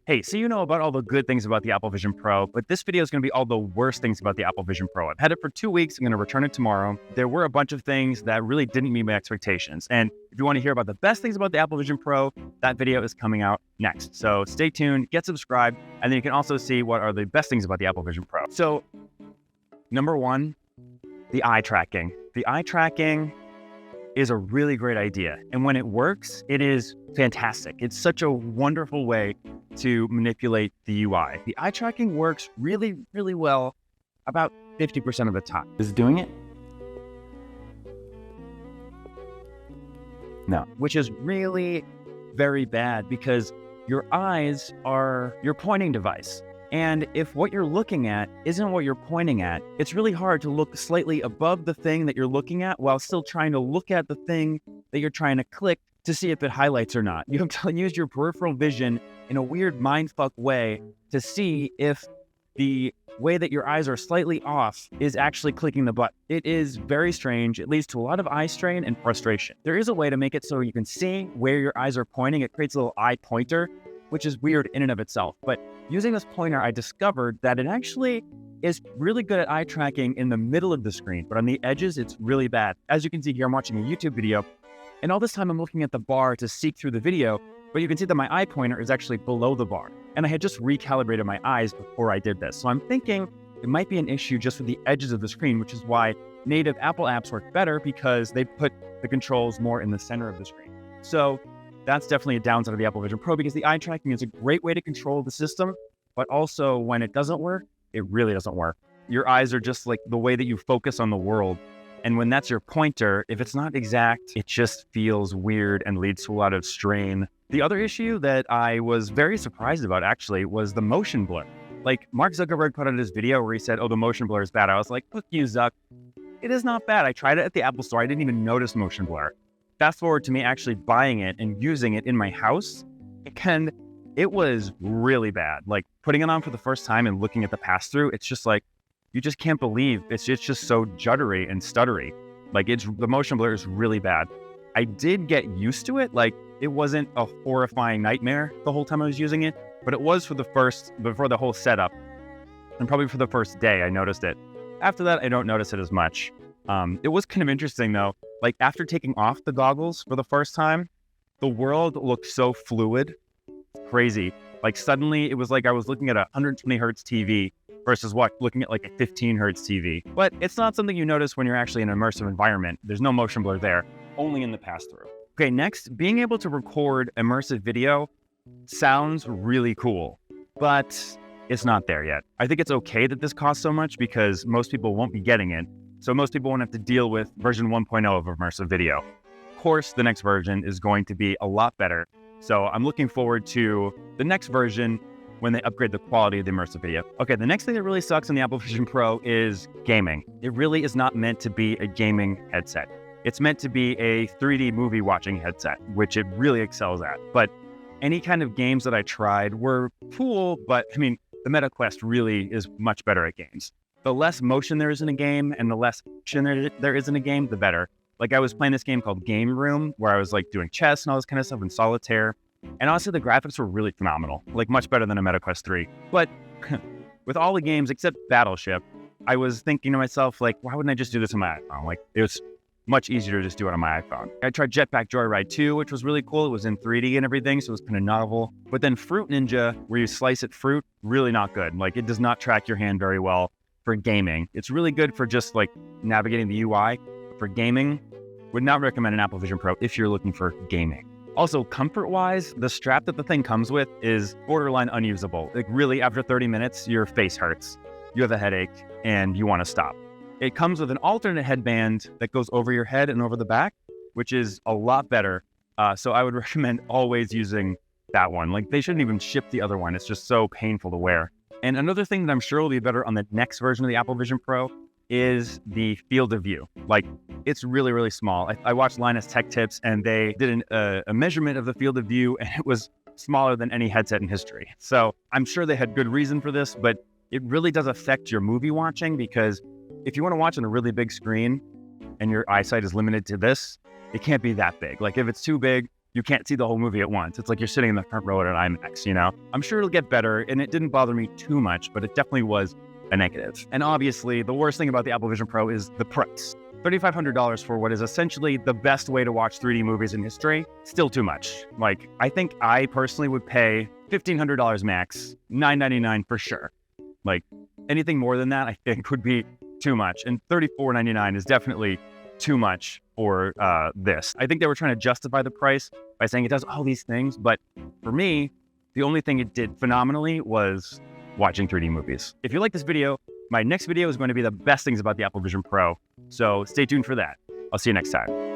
Hey, so you know about all the good things about the Apple Vision Pro, but this video is going to be all the worst things about the Apple Vision Pro. I've had it for 2 weeks. I'm going to return it tomorrow. There were a bunch of things that really didn't meet my expectations. And if you want to hear about the best things about the Apple Vision Pro, that video is coming out next. So stay tuned, get subscribed, and then you can also see what are the best things about the Apple Vision Pro. So number one, the eye tracking. The eye tracking is a really great idea. And when it works, it is fantastic. It's such a wonderful way to manipulate the UI. The eye tracking works really, really well about 50% of the time. Is it doing it? No. Which is really very bad because your eyes are your pointing device. And if what you're looking at isn't what you're pointing at, it's really hard to look slightly above the thing that you're looking at while still trying to look at the thing that you're trying to click to see if it highlights or not. You have to use your peripheral vision in a weird mindfuck way to see if the way that your eyes are slightly off is actually clicking the button. It is very strange. It leads to a lot of eye strain and frustration. There is a way to make it so you can see where your eyes are pointing. It creates a little eye pointer, which is weird in and of itself. But using this pointer, I discovered that it actually is really good at eye tracking in the middle of the screen, but on the edges, it's really bad. As you can see here, I'm watching a YouTube video, and all this time I'm looking at the bar to seek through the video, but you can see that my eye pointer is actually below the bar. And I had just recalibrated my eyes before I did this. So I'm thinking it might be an issue just with the edges of the screen, which is why native Apple apps work better because they put the controls more in the center of the screen. So that's definitely a downside of the Apple Vision Pro because the eye tracking is a great way to control the system, but also when it doesn't work, it really doesn't work. Your eyes are just like the way that you focus on the world. And when that's your pointer, if it's not exact, it just feels weird and leads to a lot of strain. The other issue that I was very surprised about actually was the motion blur. Like Mark Zuckerberg put out his video where he said, oh, the motion blur is bad. I was like, fuck you, Zuck. It is not bad. I tried it at the Apple Store. I didn't even notice motion blur. Fast forward to me actually buying it and using it in my house, and it was really bad. Like putting it on for the first time and looking at the pass-through, it's just like, you just can't believe it's just so juddery and stuttery. Like the motion blur is really bad. I did get used to it. Like it wasn't a horrifying nightmare the whole time I was using it, but it was before the whole setup. And probably for the first day, I noticed it. After that, I don't notice it as much. It was kind of interesting though. Like after taking off the goggles for the first time, the world looked so fluid, crazy. Like suddenly it was like I was looking at a 120 hertz TV versus looking at like a 15 hertz TV. But it's not something you notice when you're actually in an immersive environment. There's no motion blur there, only in the pass-through. Okay, next, being able to record immersive video sounds really cool, but it's not there yet. I think it's okay that this costs so much because most people won't be getting it. So most people won't have to deal with version 1.0 of immersive video. Of course, the next version is going to be a lot better. So I'm looking forward to the next version when they upgrade the quality of the immersive video. Okay, the next thing that really sucks on the Apple Vision Pro is gaming. It really is not meant to be a gaming headset. It's meant to be a 3D movie watching headset, which it really excels at. But any kind of games that I tried were cool, but I mean, the Meta Quest really is much better at games. The less motion there is in a game and the less action there is in a game, the better. Like I was playing this game called Game Room where I was like doing chess and all this kind of stuff in solitaire. And honestly, the graphics were really phenomenal, like much better than a Meta Quest 3. But with all the games except Battleship, I was thinking to myself, like, why wouldn't I just do this on my iPhone? Like, it was much easier to just do it on my iPhone. I tried Jetpack Joyride 2, which was really cool. It was in 3D and everything, so it was kind of novel. But then Fruit Ninja, where you slice at fruit, really not good. Like, it does not track your hand very well for gaming. It's really good for just like navigating the UI. But for gaming, would not recommend an Apple Vision Pro if you're looking for gaming. Also, comfort-wise, the strap that the thing comes with is borderline unusable. Like really, after 30 minutes, your face hurts, you have a headache, and you want to stop. It comes with an alternate headband that goes over your head and over the back, which is a lot better. So I would recommend always using that one. Like they shouldn't even ship the other one. It's just so painful to wear. And another thing that I'm sure will be better on the next version of the Apple Vision Pro is the field of view. Like it's really, really small. I watched Linus Tech Tips and they did a measurement of the field of view and it was smaller than any headset in history. So I'm sure they had good reason for this, but it really does affect your movie watching because if you want to watch on a really big screen and your eyesight is limited to this, it can't be that big. Like if it's too big, you can't see the whole movie at once. It's like you're sitting in the front row at an IMAX, you know? I'm sure it'll get better, and it didn't bother me too much, but it definitely was a negative. And obviously, the worst thing about the Apple Vision Pro is the price. $3,500 for what is essentially the best way to watch 3D movies in history, still too much. Like, I think I personally would pay $1,500 max, $999 for sure. Like, anything more than that, I think would be too much. And $34.99 is definitely too much for this. I think they were trying to justify the price by saying it does all these things, but for me, the only thing it did phenomenally was watching 3D movies. If you like this video, my next video is going to be the best things about the Apple Vision Pro, so stay tuned for that. I'll see you next time.